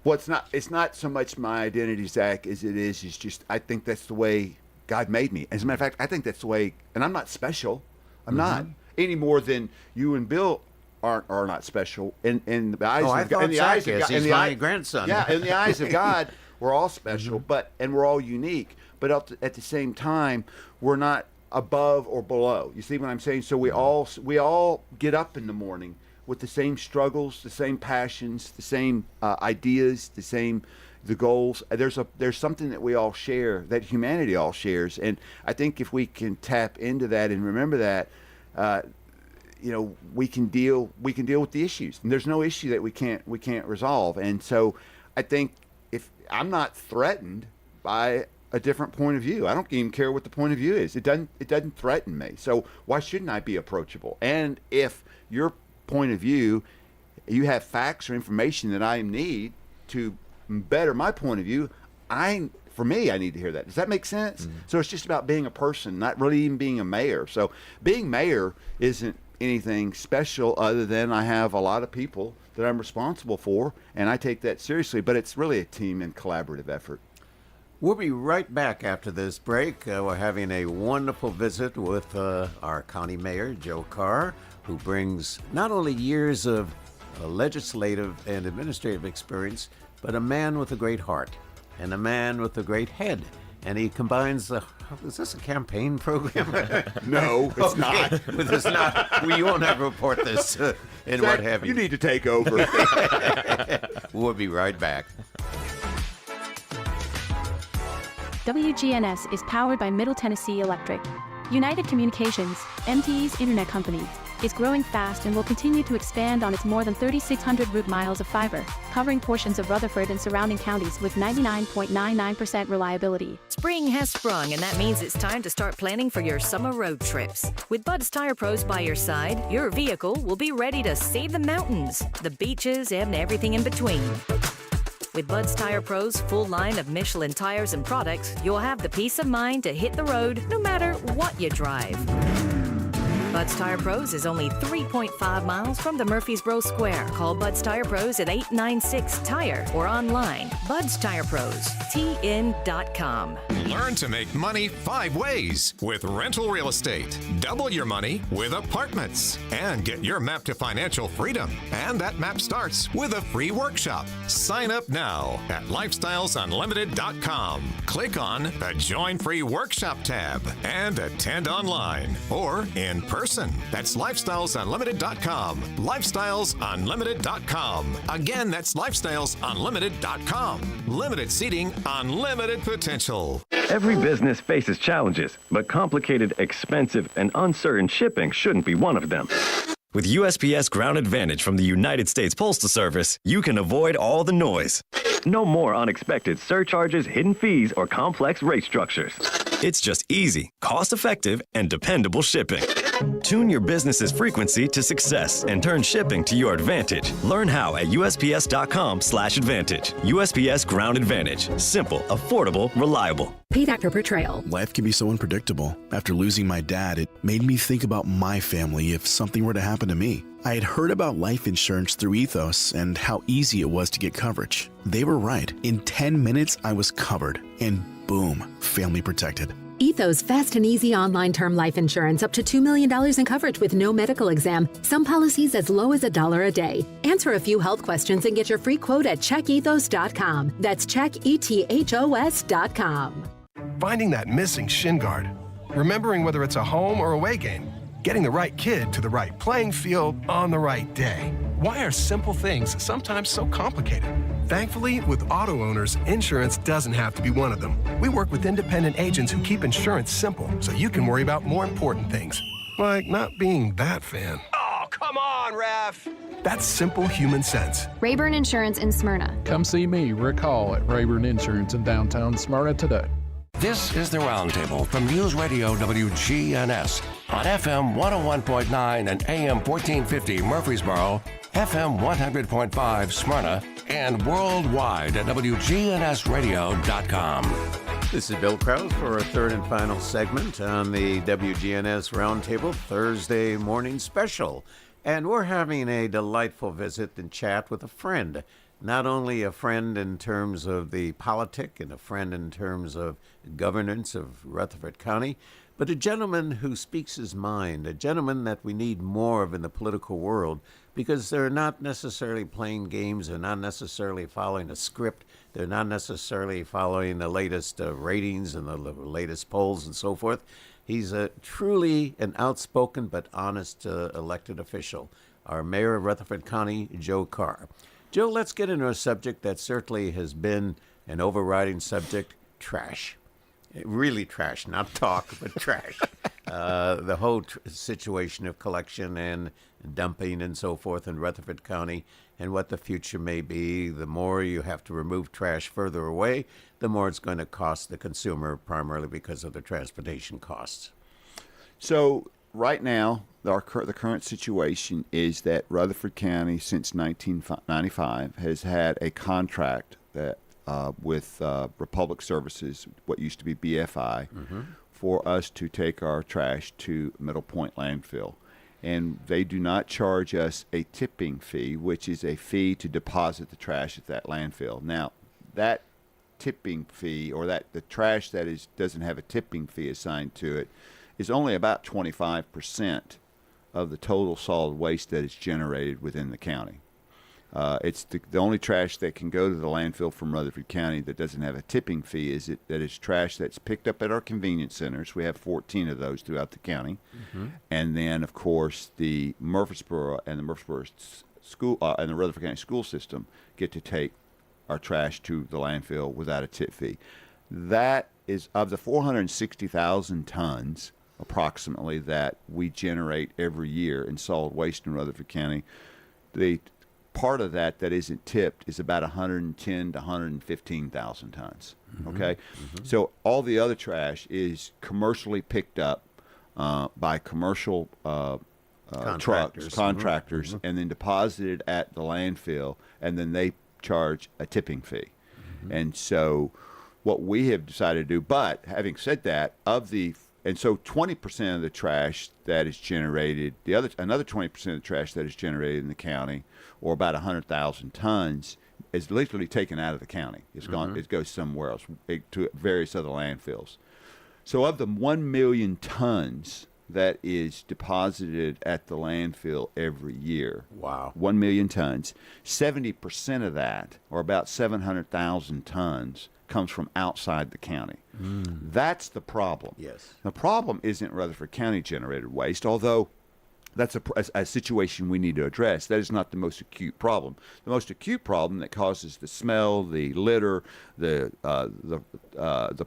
Well, it's not so much my identity, Zach, as it is just I think that's the way God made me. As a matter of fact, I think that's the way, and I'm not special. I'm not any more than you and Bill are not special in the eyes of God.
He's my grandson.
Yeah, in the eyes of God, we're all special, and we're all unique. But at the same time, we're not above or below. You see what I'm saying? So we all get up in the morning with the same struggles, the same passions, the same ideas, the goals. There's something that we all share, that humanity all shares, and I think if we can tap into that and remember that, we can deal with the issues. And there's no issue that we can't resolve. And so I think if I'm not threatened by a different point of view, I don't even care what the point of view is. It doesn't threaten me. So why shouldn't I be approachable? And if your point of view, you have facts or information that I need to better my point of view, for me, I need to hear that. Does that make sense? Mm-hmm. So it's just about being a person, not really even being a mayor. So being mayor isn't anything special other than I have a lot of people that I'm responsible for, and I take that seriously. But it's really a team and collaborative effort.
We'll be right back after this break. We're having a wonderful visit with our county mayor, Joe Carr, who brings not only years of legislative and administrative experience, but a man with a great heart and a man with a great head. And he combines is this a campaign program?
No, it's not.
It's not. You won't have to report this and what have you.
You need to take over.
We'll be right back.
WGNS is powered by Middle Tennessee Electric. United Communications, MTE's internet company, is growing fast and will continue to expand on its more than 3,600 route miles of fiber, covering portions of Rutherford and surrounding counties with 99.99% reliability.
Spring has sprung, and that means it's time to start planning for your summer road trips. With Bud's Tire Pros by your side, your vehicle will be ready to see the mountains, the beaches, and everything in between. With Bud's Tire Pros' full line of Michelin tires and products, you'll have the peace of mind to hit the road no matter what you drive. Bud's Tire Pros is only 3.5 miles from the Murfreesboro Square. Call Bud's Tire Pros at 896-TIRE or online, Bud's Tire Pros, TN.com.
Learn to make money 5 ways with rental real estate. Double your money with apartments and get your map to financial freedom. And that map starts with a free workshop. Sign up now at lifestylesunlimited.com. Click on the Join Free Workshop tab and attend online or in person. That's lifestylesunlimited.com. Lifestylesunlimited.com. Again, that's lifestylesunlimited.com. Limited seating, unlimited potential.
Every business faces challenges, but complicated, expensive, and uncertain shipping shouldn't be one of them.
With USPS Ground Advantage from the United States Postal Service, you can avoid all the noise.
No more unexpected surcharges, hidden fees, or complex rate structures.
It's just easy, cost-effective, and dependable shipping. Tune your business's frequency to success and turn shipping to your advantage. Learn how at USPS.com/advantage. USPS Ground Advantage. Simple, affordable, reliable.
Payback per portrayal.
Life can be so unpredictable. After losing my dad, it made me think about my family if something were to happen to me. I had heard about life insurance through Ethos and how easy it was to get coverage. They were right. In 10 minutes, I was covered. And boom, family protected.
Ethos fast and easy online term life insurance up to $2 million in coverage with no medical exam. Some policies as low as $1 a day. Answer a few health questions and get your free quote at checkethos.com. That's checkethos.com.
Finding that missing shin guard. Remembering whether it's a home or away game. Getting the right kid to the right playing field on the right day. Why are simple things sometimes so complicated? Thankfully, with auto owners, insurance doesn't have to be one of them. We work with independent agents who keep insurance simple so you can worry about more important things, like not being that fan.
Oh, come on, ref!
That's simple human sense.
Rayburn Insurance in Smyrna.
Come see me, Rick Hall, at Rayburn Insurance in downtown Smyrna today.
This is the Roundtable from News Radio WGNS on FM 101.9 and AM 1450 Murfreesboro, FM 100.5 Smyrna, and worldwide at WGNSradio.com.
This is Bill Krause for our third and final segment on the WGNS Roundtable Thursday morning special. And we're having a delightful visit and chat with a friend. Not only a friend in terms of the politic and a friend in terms of governance of Rutherford County, but a gentleman who speaks his mind, a gentleman that we need more of in the political world, because they're not necessarily playing games, they're not necessarily following a script, they're not necessarily following the latest ratings and the latest polls and so forth. He's truly an outspoken but honest elected official, our mayor of Rutherford County, Joe Carr. Joe, let's get into a subject that certainly has been an overriding subject, trash. Really trash, not talk, but trash. The whole situation of collection and dumping and so forth in Rutherford County and what the future may be. The more you have to remove trash further away, the more it's going to cost the consumer, primarily because of the transportation costs.
So right now, the current situation is that Rutherford County, since 1995, has had a contract that with Republic Services, what used to be BFI, for us to take our trash to Middle Point Landfill. And they do not charge us a tipping fee, which is a fee to deposit the trash at that landfill. Now, that tipping fee, or the trash that doesn't have a tipping fee assigned to it, is only about 25% of the total solid waste that is generated within the county. It's the only trash that can go to the landfill from Rutherford County that doesn't have a tipping fee that is trash that's picked up at our convenience centers. We have 14 of those throughout the county. And then, of course, the Murfreesboro and the Murfreesboro school and the Rutherford County school system get to take our trash to the landfill without a tip fee. That is, of the 460,000 tons approximately that we generate every year in solid waste in Rutherford County, the part of that isn't tipped is about 110 to 115,000 tons. Okay, so all the other trash is commercially picked up by commercial contractors, and then deposited at the landfill, and then they charge a tipping fee. And so what we have decided to do, but having said that, so 20% of the trash that is generated, another 20% of the trash that is generated in the county, or about 100,000 tons, is literally taken out of the county. It's gone. It goes somewhere else to various other landfills. So of the 1 million tons that is deposited at the landfill every year, 1 million tons, 70% of that, or about 700,000 tons, comes from outside the county. That's the problem.
Yes.
The problem isn't Rutherford County generated waste, although that's a situation we need to address. That is not the most acute problem. The most acute problem that causes the smell, the litter, the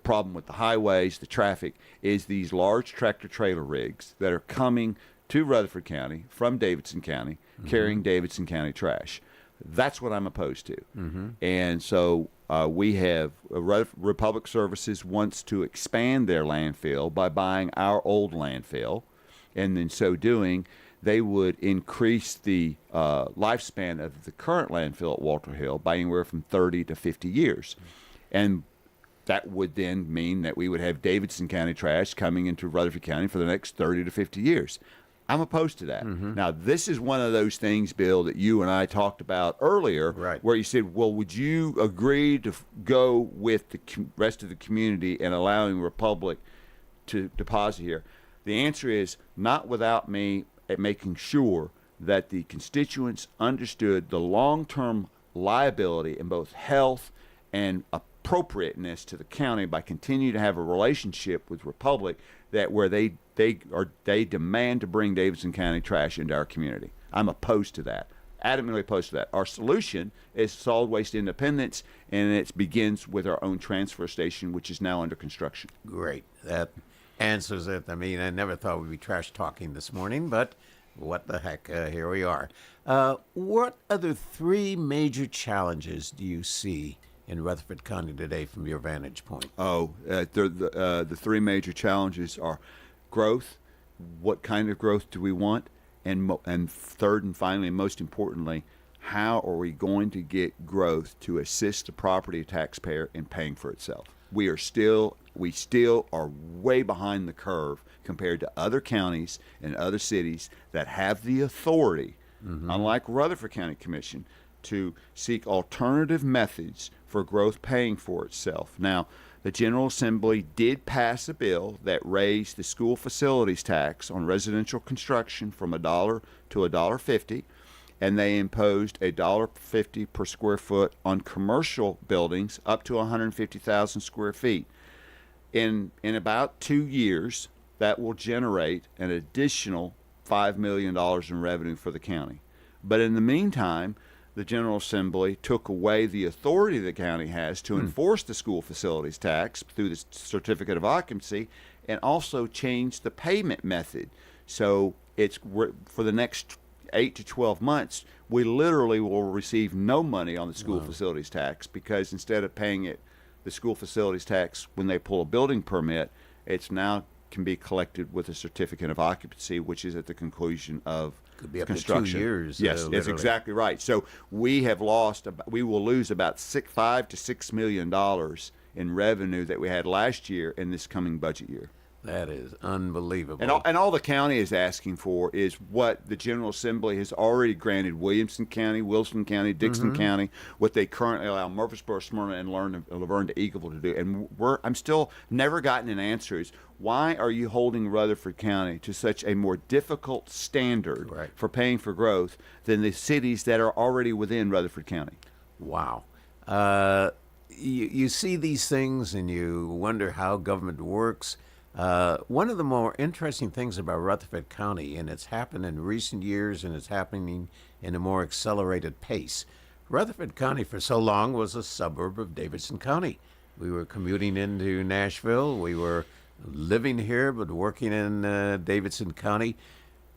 problem with the highways, the traffic, is these large tractor-trailer rigs that are coming to Rutherford County from Davidson County, carrying Davidson County trash. That's what I'm opposed to. And so we have Republic Services wants to expand their landfill by buying our old landfill, and in so doing, they would increase the lifespan of the current landfill at Walter Hill by anywhere from 30 to 50 years. And that would then mean that we would have Davidson County trash coming into Rutherford County for the next 30 to 50 years. I'm opposed to that. Now, this is one of those things, Bill, that you and I talked about earlier, where you said, well, would you agree to go with the rest of the community and allowing Republic to deposit here? The answer is not without me at making sure that the constituents understood the long-term liability in both health and appropriateness to the county by continuing to have a relationship with Republic that where they demand to bring Davidson County trash into our community. I'm opposed to that. Adamantly opposed to that. Our solution is solid waste independence, and it begins with our own transfer station, which is now under construction.
Great. That answers it. I mean, I never thought we'd be trash talking this morning, but what the heck, here we are. What other three major challenges do you see in Rutherford County today from your vantage point?
The three major challenges are growth. What kind of growth do we want? And third and finally, most importantly, how are we going to get growth to assist the property taxpayer in paying for itself? We still are way behind the curve compared to other counties and other cities that have the authority, unlike Rutherford County Commission, to seek alternative methods for growth paying for itself. Now, the General Assembly did pass a bill that raised the school facilities tax on residential construction from $1 to $1.50, and they imposed $1.50 per square foot on commercial buildings up to 150,000 square feet. In about 2 years, that will generate an additional $5 million in revenue for the county. But in the meantime, the General Assembly took away the authority the county has to enforce the school facilities tax through the certificate of occupancy, and also changed the payment method. So for the next 8 to 12 months, we literally will receive no money on the school facilities tax, because instead of paying the school facilities tax when they pull a building permit, it's now can be collected with a certificate of occupancy, which is at the conclusion of
Could be up
construction.
to 2 years.
Yes, that's exactly right. So we will lose about $5 to $6 million in revenue that we had last year in this coming budget year.
That is unbelievable.
And all the county is asking for is what the General Assembly has already granted Williamson County, Wilson County, Dixon County, what they currently allow Murfreesboro, Smyrna, and Laverne to Eagleville to do. And I'm still never gotten an answer is, why are you holding Rutherford County to such a more difficult standard for paying for growth than the cities that are already within Rutherford County?
Wow. You see these things and you wonder how government works. One of the more interesting things about Rutherford County, and it's happened in recent years and it's happening in a more accelerated pace. Rutherford County for so long was a suburb of Davidson County. We were commuting into Nashville. We were living here but working in Davidson County.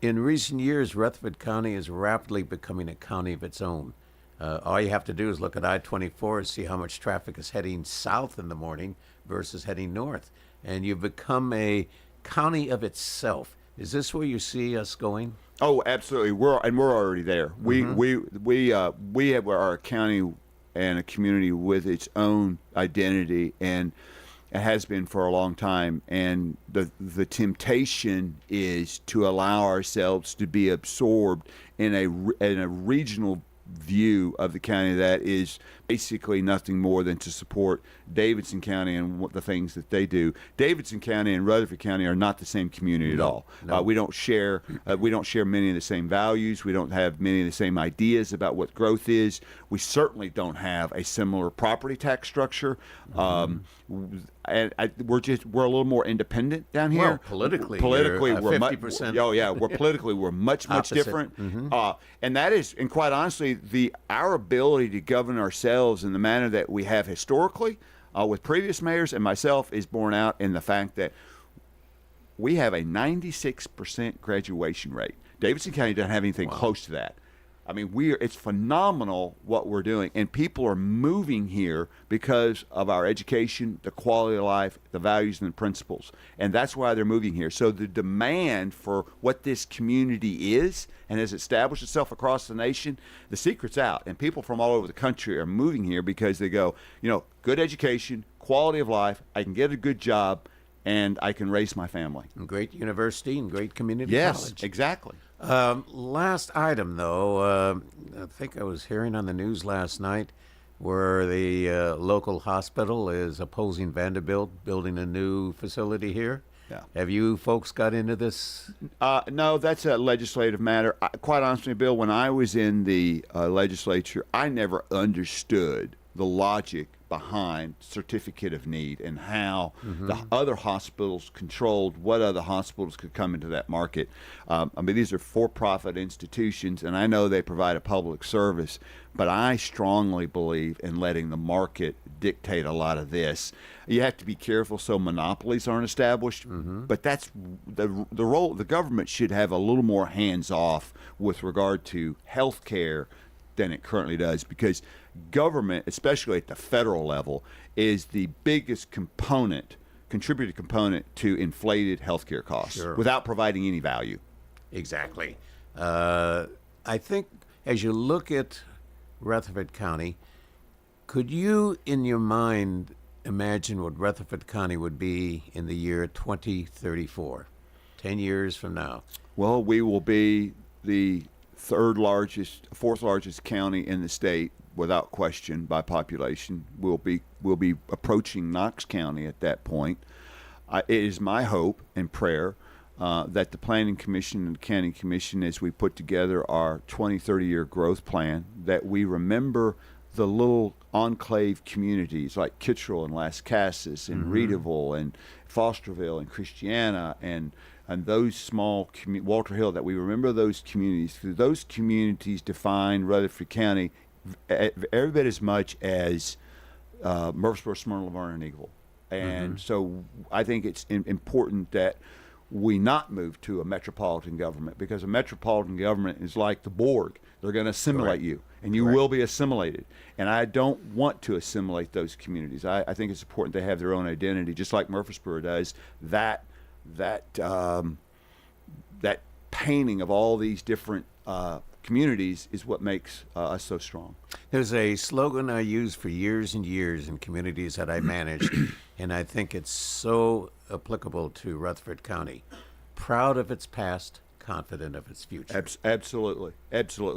In recent years, Rutherford County is rapidly becoming a county of its own. All you have to do is look at I-24 and see how much traffic is heading south in the morning versus heading north. And you've become a county of itself. Is this where you see us going?
Oh, absolutely. We're already there. We have our county and a community with its own identity, and it has been for a long time. And the temptation is to allow ourselves to be absorbed in a regional view of the county that is basically nothing more than to support Davidson County and what the things that they do. Davidson County and Rutherford County are not the same community at all.
No.
We don't share many of the same values. We don't have many of the same ideas about what growth is. We certainly don't have a similar property tax structure. And we're a little more independent down here.
Well, politically
we're
50%.
We're much different. And that is, and quite honestly, our ability to govern ourselves in the manner that we have historically with previous mayors and myself is borne out in the fact that we have a 96% graduation rate. Davidson County doesn't have anything close to that. I mean, it's phenomenal what we're doing, and people are moving here because of our education, the quality of life, the values and the principles, and that's why they're moving here. So the demand for what this community is and has established itself across the nation, the secret's out, and people from all over the country are moving here because they go, good education, quality of life, I can get a good job, and I can raise my family.
And great university and great community college.
Yes, exactly.
Last item, though, I think I was hearing on the news last night where the local hospital is opposing Vanderbilt building a new facility here.
Yeah.
Have you folks got into this?
No, that's a legislative matter. Quite honestly, Bill, when I was in the legislature, I never understood the logic behind certificate of need and how the other hospitals controlled what other hospitals could come into that market. These are for-profit institutions, and I know they provide a public service, but I strongly believe in letting the market dictate a lot of this. You have to be careful so monopolies aren't established, but that's the role. The government should have a little more hands-off with regard to health care than it currently does, because government, especially at the federal level, is the biggest contributing component to inflated healthcare costs without providing any value.
Exactly. I think as you look at Rutherford County. Could you, in your mind, imagine what Rutherford County would be in the year 2034, 10 years from now?
Well, we will be the fourth largest county in the state, without question, by population. We'll be approaching Knox County at that point. It is my hope and prayer that the Planning Commission and the County Commission, as we put together our 20-30-year growth plan, that we remember the little enclave communities like Kittrell and Las Casas and Reedville and Fosterville and Christiana and those small Walter Hill, that we remember those communities. Those communities define Rutherford County every bit as much as Murfreesboro, Smyrna, Laverne, and Eagle. And so I think it's important that we not move to a metropolitan government, because a metropolitan government is like the Borg. They're going to assimilate you, and you will be assimilated. And I don't want to assimilate those communities. I think it's important they have their own identity, just like Murfreesboro does. That painting of all these different communities is what makes us so strong.
There's a slogan I use for years and years in communities that I managed, and I think it's so applicable to Rutherford County. Proud of its past, confident of its future.
Absolutely.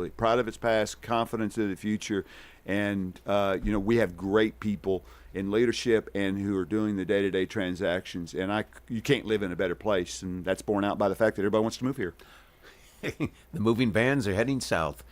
Proud of its past, confident of the future. And, we have great people in leadership and who are doing the day-to-day transactions. And you can't live in a better place. And that's borne out by the fact that everybody wants to move here.
The moving vans are heading south.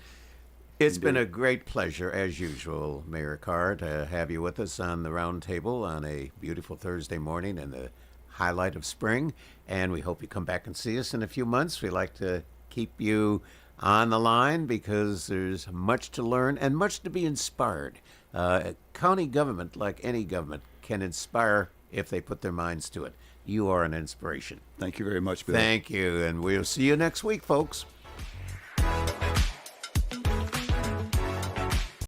It's been a great pleasure, as usual, Mayor Carr, to have you with us on the Roundtable on a beautiful Thursday morning and the highlight of spring. And we hope you come back and see us in a few months. We like to keep you on the line because there's much to learn and much to be inspired. County government, like any government, can inspire if they put their minds to it. You are an inspiration.
Thank you very much, Bill.
Thank you, and we'll see you next week, folks.